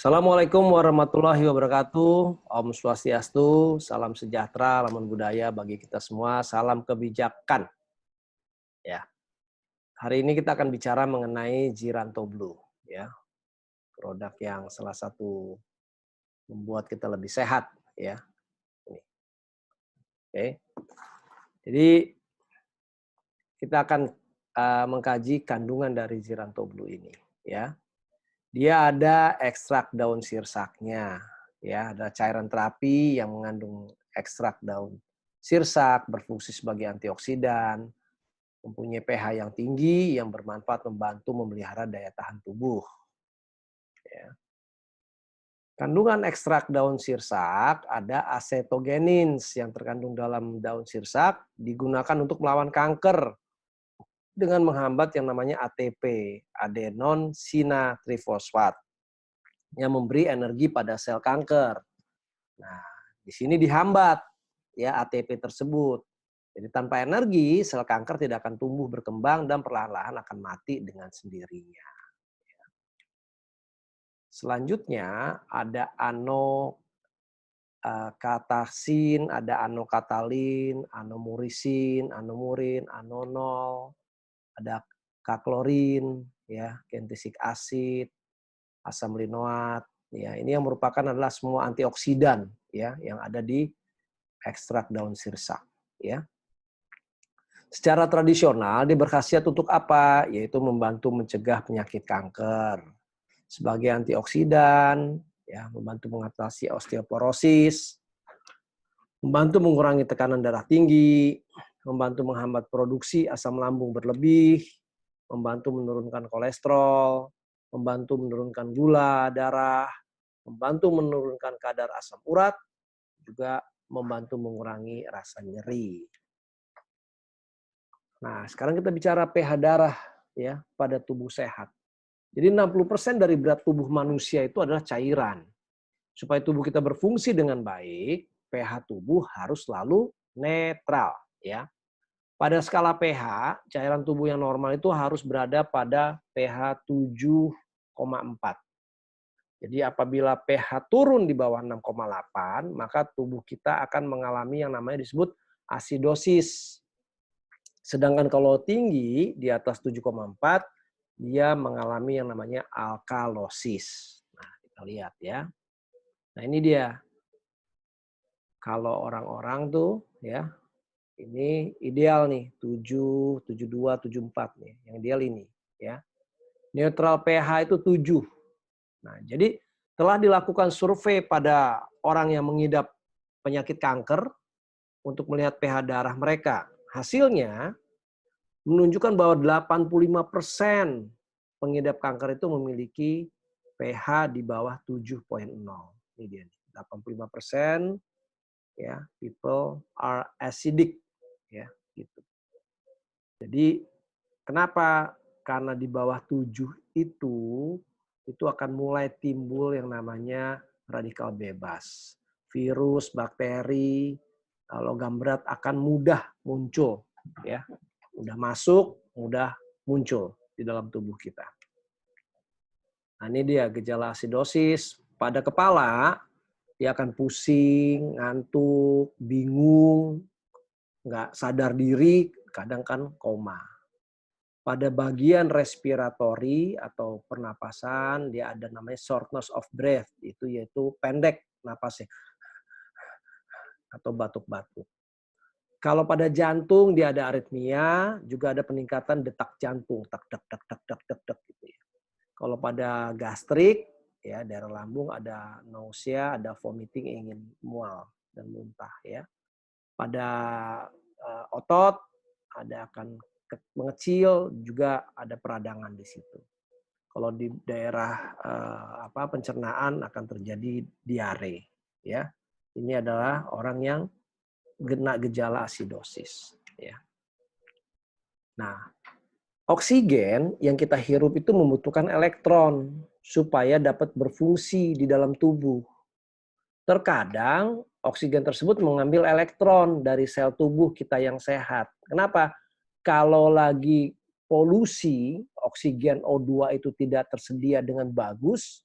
Assalamualaikum warahmatullahi wabarakatuh. Om Swastiastu, salam sejahtera, lamun budaya bagi kita semua, salam kebijakan. Ya, hari ini kita akan bicara mengenai Giranto Blue, ya, produk yang salah satu membuat kita lebih sehat, ya. Ini. Oke, jadi kita akan mengkaji kandungan dari Giranto Blue ini, ya. Dia ada ekstrak daun sirsaknya, ya, ada cairan terapi yang mengandung ekstrak daun sirsak, berfungsi sebagai antioksidan, mempunyai pH yang tinggi yang bermanfaat membantu memelihara daya tahan tubuh. Ya. Kandungan ekstrak daun sirsak ada acetogenins yang terkandung dalam daun sirsak digunakan untuk melawan kanker dengan menghambat yang namanya ATP, adenon sinatrifosfat, yang memberi energi pada sel kanker. Nah, di sini dihambat ya ATP tersebut. Jadi tanpa energi, sel kanker tidak akan tumbuh berkembang dan perlahan-lahan akan mati dengan sendirinya. Selanjutnya ada anokataksin, ada anokatalin, anomurisin, anomurin, anonol, ada kaklorin, ya, kentisik asid, asam linoat. Ya, ini yang merupakan adalah semua antioksidan ya yang ada di ekstrak daun sirsak, ya. Secara tradisional dia berkhasiat untuk apa? Yaitu membantu mencegah penyakit kanker. Sebagai antioksidan, ya, membantu mengatasi osteoporosis, membantu mengurangi tekanan darah tinggi, membantu menghambat produksi asam lambung berlebih, membantu menurunkan kolesterol, membantu menurunkan gula darah, membantu menurunkan kadar asam urat, juga membantu mengurangi rasa nyeri. Nah, sekarang kita bicara pH darah ya pada tubuh sehat. Jadi 60% dari berat tubuh manusia itu adalah cairan. Supaya tubuh kita berfungsi dengan baik, pH tubuh harus selalu netral ya. Pada skala pH, cairan tubuh yang normal itu harus berada pada pH 7,4. Jadi apabila pH turun di bawah 6,8, maka tubuh kita akan mengalami yang namanya disebut asidosis. Sedangkan kalau tinggi di atas 7,4, dia mengalami yang namanya alkalosis. Nah, kita lihat ya. Nah, ini dia. Kalau orang-orang tuh ya, ini ideal nih, 7, 72, 74 nih. Yang ideal ini ya. Neutral pH itu 7. Nah, jadi telah dilakukan survei pada orang yang mengidap penyakit kanker untuk melihat pH darah mereka. Hasilnya menunjukkan bahwa 85% pengidap kanker itu memiliki pH di bawah 7,0. Ini dia, 85% ya, people are acidic ya, gitu. Jadi kenapa? Karena di bawah 7 itu akan mulai timbul yang namanya radikal bebas. Virus, bakteri, logam berat akan mudah muncul ya. Mudah masuk, mudah muncul di dalam tubuh kita. Nah, ini dia gejala asidosis. Pada kepala, dia akan pusing, ngantuk, bingung, nggak sadar diri, kadang kan koma. Pada bagian respiratori atau pernapasan, dia ada namanya shortness of breath, itu yaitu pendek napasnya atau batuk-batuk. Kalau pada jantung dia ada aritmia, juga ada peningkatan detak jantung, tak tak tak tak tak tak tak gitu ya. Kalau pada gastrik, ya daerah lambung ada nausea, ada vomiting, ingin mual dan muntah ya. Pada otot ada akan mengecil, juga ada peradangan di situ. Kalau di daerah pencernaan akan terjadi diare ya. Ini adalah orang yang kena gejala asidosis ya. Nah, oksigen yang kita hirup itu membutuhkan elektron supaya dapat berfungsi di dalam tubuh. Terkadang oksigen tersebut mengambil elektron dari sel tubuh kita yang sehat. Kenapa? Kalau lagi polusi, oksigen O2 itu tidak tersedia dengan bagus,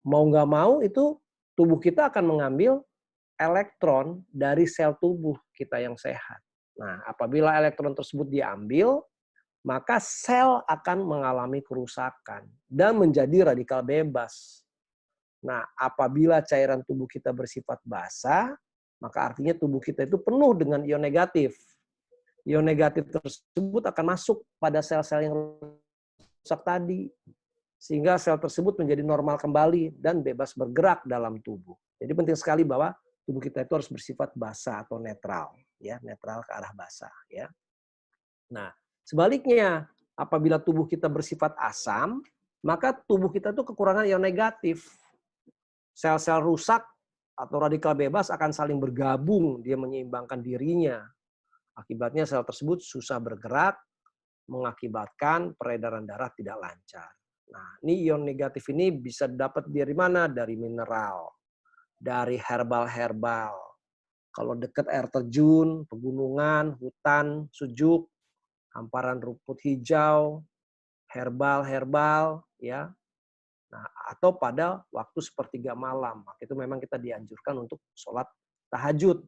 Mau nggak mau itu tubuh kita akan mengambil elektron dari sel tubuh kita yang sehat. Nah, apabila elektron tersebut diambil, maka sel akan mengalami kerusakan dan menjadi radikal bebas. Nah, apabila cairan tubuh kita bersifat basah, maka artinya tubuh kita itu penuh dengan ion negatif. Ion negatif tersebut akan masuk pada sel-sel yang rusak tadi, sehingga sel tersebut menjadi normal kembali dan bebas bergerak dalam tubuh. Jadi penting sekali bahwa tubuh kita itu harus bersifat basah atau netral, ya, netral ke arah basah, ya. Nah, sebaliknya, apabila tubuh kita bersifat asam, maka tubuh kita itu kekurangan ion negatif. Sel-sel rusak atau radikal bebas akan saling bergabung, dia menyeimbangkan dirinya. Akibatnya sel tersebut susah bergerak, mengakibatkan peredaran darah tidak lancar. Nah, ini ion negatif ini bisa dapat dari mana? Dari mineral, dari herbal-herbal. Kalau dekat air terjun, pegunungan, hutan, sejuk, hamparan rumput hijau, herbal-herbal, ya. Nah, atau pada waktu sepertiga malam, itu memang kita dianjurkan untuk sholat tahajud.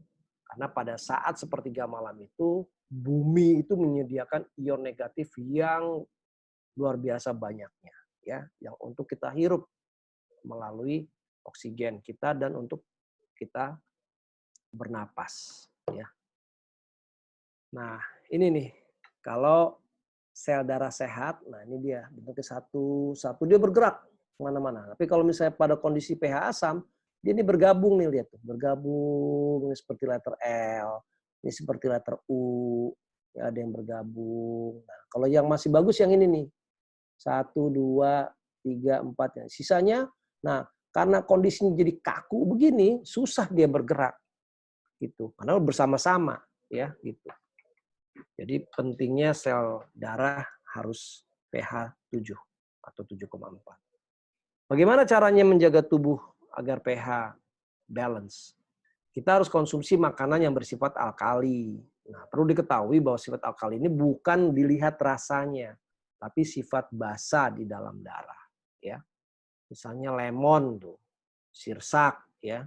Karena pada saat sepertiga malam itu, bumi itu menyediakan ion negatif yang luar biasa banyaknya, ya, yang untuk kita hirup melalui oksigen kita dan untuk kita bernapas, ya. Nah, ini nih, kalau sel darah sehat, nah ini dia bentuknya satu dia bergerak kemana-mana. Tapi kalau misalnya pada kondisi pH asam, dia ini bergabung nih, lihat tuh, bergabung ini seperti letter L, ini seperti letter U, ya ada yang bergabung. Nah, kalau yang masih bagus yang ini nih, 1, 2, 3, 4 ya. Sisanya, nah karena kondisinya jadi kaku begini, susah dia bergerak gitu, karena bersama-sama, ya gitu. Jadi pentingnya sel darah harus pH 7 atau 7,4. Bagaimana caranya menjaga tubuh agar pH balance? Kita harus konsumsi makanan yang bersifat alkali. Nah, perlu diketahui bahwa sifat alkali ini bukan dilihat rasanya, tapi sifat basa di dalam darah, ya. Misalnya lemon tuh, sirsak, ya.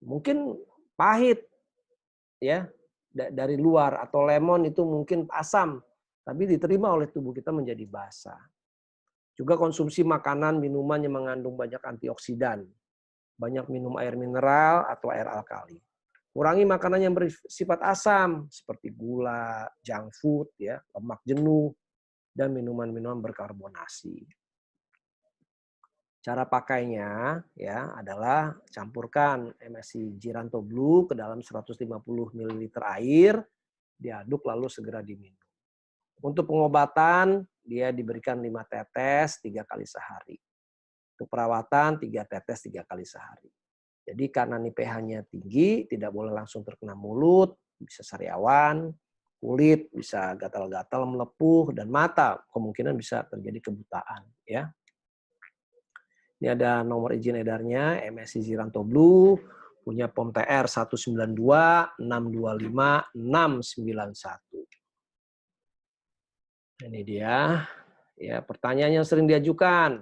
Mungkin pahit, ya, dari luar, atau lemon itu mungkin asam, tapi diterima oleh tubuh kita menjadi basa. Juga konsumsi makanan, minuman yang mengandung banyak antioksidan. Banyak minum air mineral atau air alkali. Kurangi makanan yang bersifat asam seperti gula, junk food, ya, lemak jenuh, dan minuman-minuman berkarbonasi. Cara pakainya ya adalah campurkan MSC Giranto Blue ke dalam 150 ml air, diaduk lalu segera diminum. Untuk pengobatan dia diberikan 5 tetes 3 kali sehari. Untuk perawatan 3 tetes 3 kali sehari. Jadi karena ini pH-nya tinggi, tidak boleh langsung terkena mulut, bisa sariawan, kulit bisa gatal-gatal, melepuh, dan mata kemungkinan bisa terjadi kebutaan, ya. Ini ada nomor izin edarnya, MSC Giranto Blue, punya POM TR 192 625 691. Ini dia, ya, pertanyaan yang sering diajukan.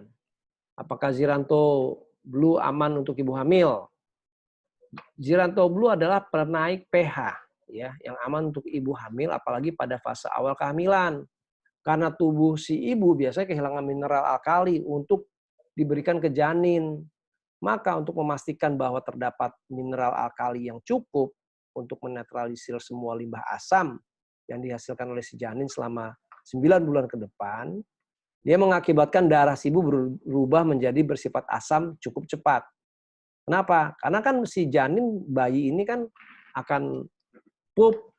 Apakah Giranto Blue aman untuk ibu hamil? Giranto Blue adalah penaik pH, ya, yang aman untuk ibu hamil apalagi pada fase awal kehamilan. Karena tubuh si ibu biasanya kehilangan mineral alkali untuk diberikan ke janin. Maka untuk memastikan bahwa terdapat mineral alkali yang cukup untuk menetralisir semua limbah asam yang dihasilkan oleh si janin selama 9 bulan ke depan, dia mengakibatkan darah si ibu berubah menjadi bersifat asam cukup cepat. Kenapa? Karena kan si janin bayi ini kan akan pup,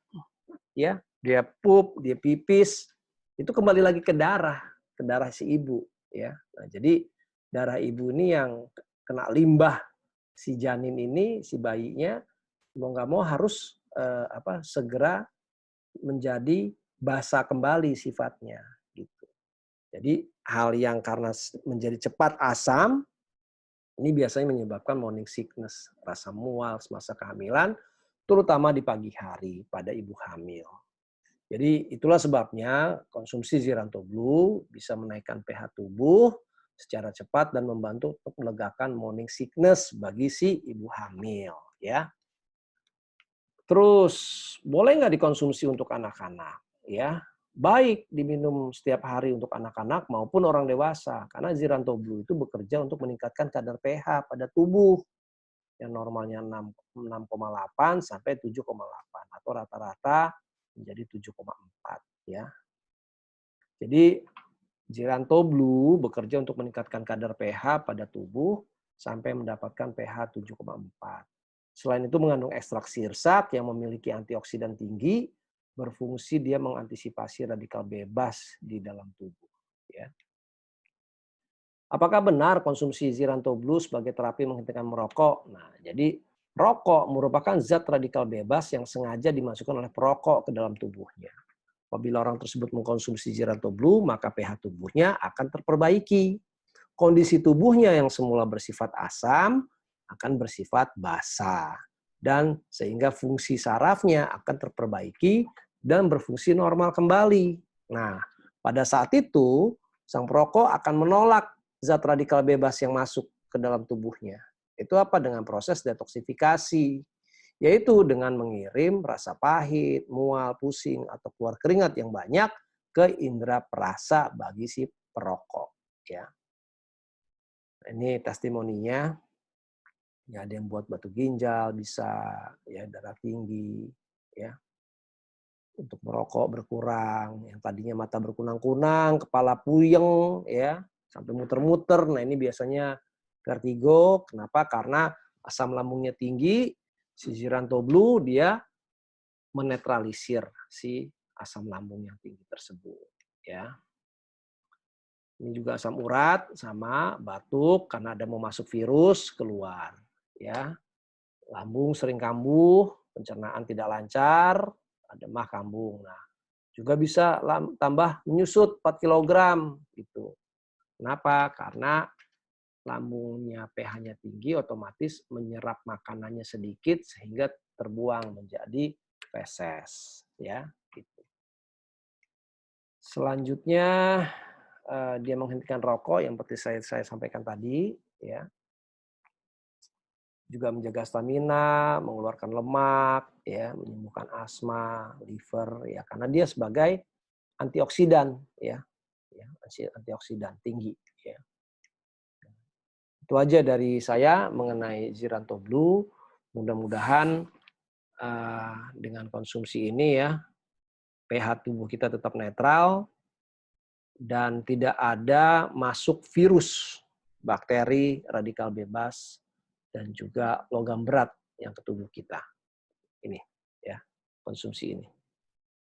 ya, dia pup, dia pipis, itu kembali lagi ke darah si ibu, ya. Nah, jadi darah ibu ini yang kena limbah si janin ini, si bayinya mau nggak mau harus segera menjadi basa kembali sifatnya, gitu. Jadi hal yang karena menjadi cepat asam ini biasanya menyebabkan morning sickness, rasa mual semasa kehamilan, terutama di pagi hari pada ibu hamil. Jadi itulah sebabnya konsumsi Giranto Blue bisa menaikkan pH tubuh secara cepat dan membantu untuk melegakan morning sickness bagi si ibu hamil, ya. Terus boleh nggak dikonsumsi untuk anak-anak? Ya, baik diminum setiap hari untuk anak-anak maupun orang dewasa, karena Ziranto Blue itu bekerja untuk meningkatkan kadar pH pada tubuh yang normalnya 6,8 sampai 7,8 atau rata-rata menjadi 7,4 ya. Jadi Ziranto Blue bekerja untuk meningkatkan kadar pH pada tubuh sampai mendapatkan pH 7,4. Selain itu mengandung ekstrak sirsak yang memiliki antioksidan tinggi, berfungsi dia mengantisipasi radikal bebas di dalam tubuh. Ya. Apakah benar konsumsi Ziranto Blue sebagai terapi menghentikan merokok? Nah, jadi rokok merupakan zat radikal bebas yang sengaja dimasukkan oleh perokok ke dalam tubuhnya. Apabila orang tersebut mengkonsumsi Ziranto Blue, maka pH tubuhnya akan terperbaiki. Kondisi tubuhnya yang semula bersifat asam akan bersifat basa. Dan sehingga fungsi sarafnya akan terperbaiki dan berfungsi normal kembali. Nah, pada saat itu, sang perokok akan menolak zat radikal bebas yang masuk ke dalam tubuhnya. Itu apa? Dengan proses detoksifikasi. Yaitu dengan mengirim rasa pahit, mual, pusing, atau keluar keringat yang banyak ke indera perasa bagi si perokok. Ya. Ini testimoninya. Ya, ada yang buat batu ginjal, bisa ya darah tinggi, ya. Untuk merokok berkurang, yang tadinya mata berkunang-kunang, kepala puyeng, ya, sampai muter-muter. Nah, ini biasanya vertigo. Kenapa? Karena asam lambungnya tinggi, si Ziranto Blue dia menetralisir si asam lambung yang tinggi tersebut, ya. Ini juga asam urat sama batuk karena ada mau masuk virus keluar, ya. Lambung sering kambuh, pencernaan tidak lancar, demam kambung. Nah, juga bisa tambah menyusut 4 kilogram gitu. Kenapa? Karena lambungnya pH-nya tinggi, otomatis menyerap makanannya sedikit sehingga terbuang menjadi feses, ya. Gitu. Selanjutnya dia menghentikan rokok yang seperti saya sampaikan tadi, ya. Juga menjaga stamina, mengeluarkan lemak, ya, menyembuhkan asma, liver, ya, karena dia sebagai antioksidan, ya, antioksidan tinggi, ya. Itu aja dari saya mengenai Ziranto Blue. Mudah-mudahan dengan konsumsi ini ya, pH tubuh kita tetap netral dan tidak ada masuk virus, bakteri, radikal bebas, dan juga logam berat yang ke tubuh kita. Ini ya, konsumsi ini.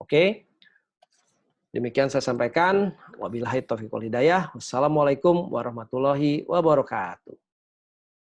Oke. Demikian saya sampaikan. Wabillahi taufiq wal hidayah. Wassalamualaikum warahmatullahi wabarakatuh.